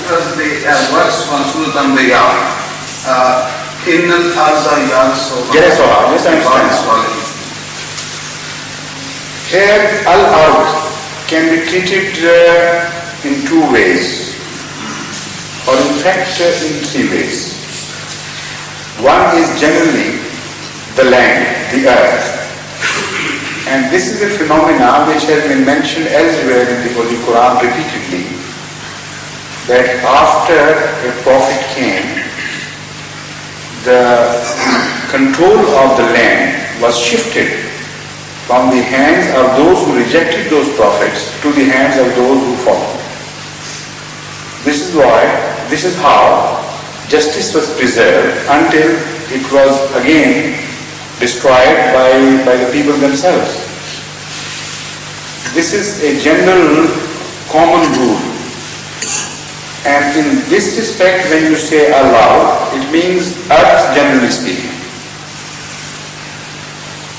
discuss the verse from Surah Anbiya. Innal arza yalso. Yes, I understand. Here, al-ard can be treated in two ways, or in fact in three ways. One is generally the land, the earth. And this is a phenomenon which has been mentioned elsewhere in the Holy Quran repeatedly, that after a prophet came, the control of the land was shifted from the hands of those who rejected those prophets to the hands of those who followed. This is how justice was preserved until it was again destroyed by the people themselves. This is a general common rule. And in this respect, when you say Allah, it means earth generally speaking.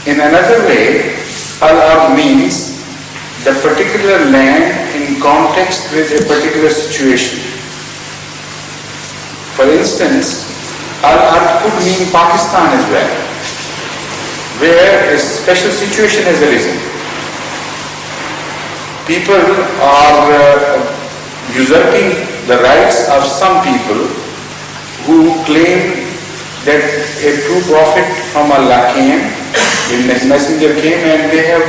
In another way, al-ard means the particular land in context with a particular situation. For instance, al-ard could mean Pakistan as well, where a special situation has arisen. People are usurping the rights of some people who claim that a true prophet from Allah came, a messenger came, and they have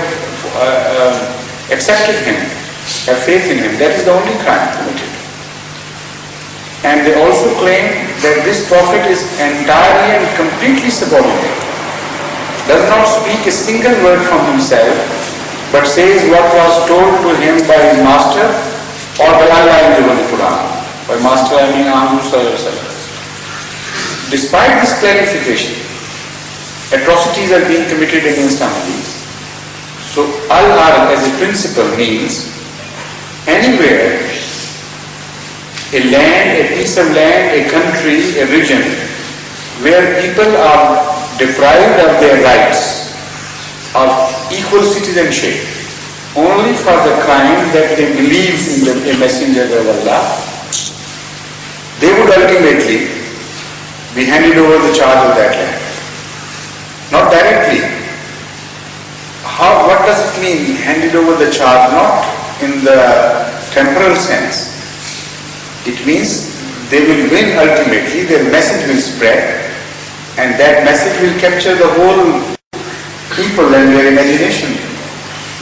accepted him, have faith in him. That is the only crime committed. And they also claim that this prophet is entirely and completely subordinate, does not speak a single word from himself, but says what was told to him by his master or by Allah in the Holy Quran. By master I mean Ahmad. Despite this clarification, atrocities are being committed against Ahmadis. So al-ard as a principle means anywhere, a land, a piece of land, a country, a region where people are deprived of their rights of equal citizenship only for the crime that they believe in a messenger of Allah, they would ultimately be handed over the charge of that land. Not directly. What does it mean, handed over the charge? Not in the temporal sense. It means they will win ultimately, their message will spread, and that message will capture the whole people and their imagination.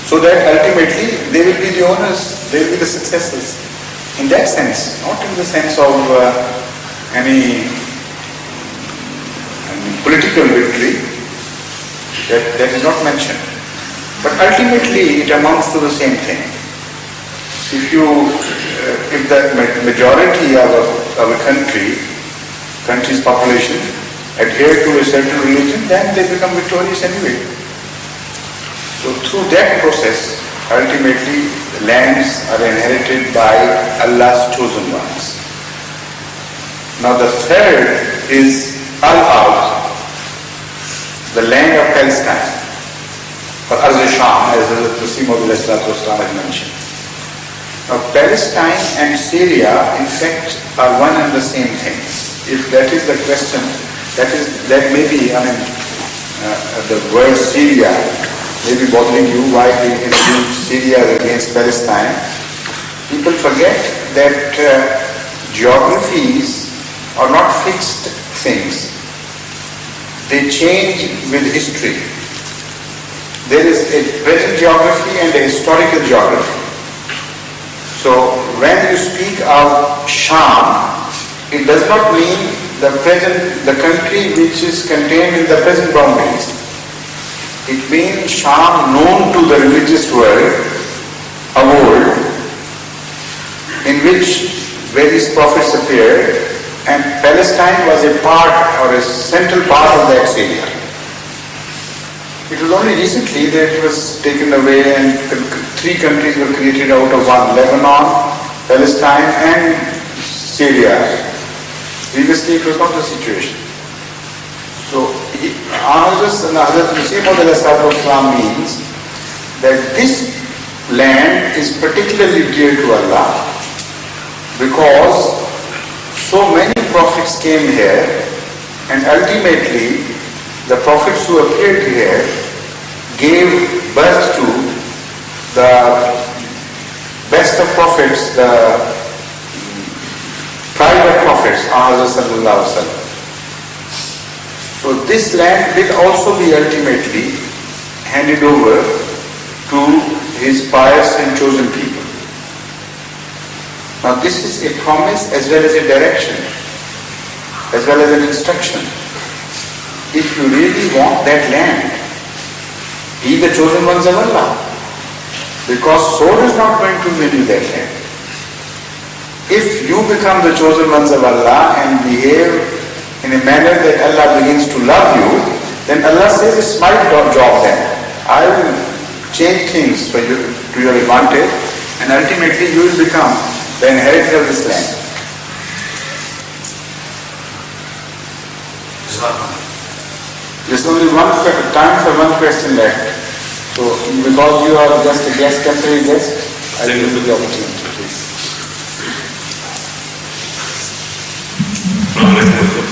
So that ultimately they will be the owners, they will be the successors. In that sense, not in the sense of any political victory, that is not mentioned. But ultimately it amounts to the same thing. If the majority of a country's population adhere to a certain religion, then they become victorious anyway. So through that process, ultimately lands are inherited by Allah's chosen ones. Now the third is al-ard, the land of Palestine, or Arze Sham, as Muslim has mentioned. Now Palestine and Syria in fact are one and the same thing. If that is the question, that may be, the word Syria may be bothering you, why we use Syria against Palestine. People forget that geographies are not fixed things. They change with history. There is a present geography and a historical geography. So when you speak of Sham, it does not mean the country which is contained in the present boundaries. It means Sham known to the religious world of old, in which various prophets appeared, and Palestine was a part or a central part of that Syria. It was only recently that it was taken away and three countries were created out of one: Lebanon, Palestine and Syria. Previously it was not the situation. So Hadith Muslim means that this land is particularly dear to Allah because so many prophets came here, and ultimately the prophets who appeared here gave birth to the best of prophets, the private prophets, Arze sallallahu alaihi wasallam. So this land will also be ultimately handed over to his pious and chosen people. Now this is a promise as well as a direction, as well as an instruction. If you really want that land, be the chosen ones of Allah, because sword is not going to win you that land. If you become the chosen ones of Allah and behave in a manner that Allah begins to love you, then Allah says, it's my job then. I will change things for you to your advantage, and ultimately you will become the inheritor of this land. There's only time for one question left. So because you are just a guest, temporary guest, I will give you the opportunity, please.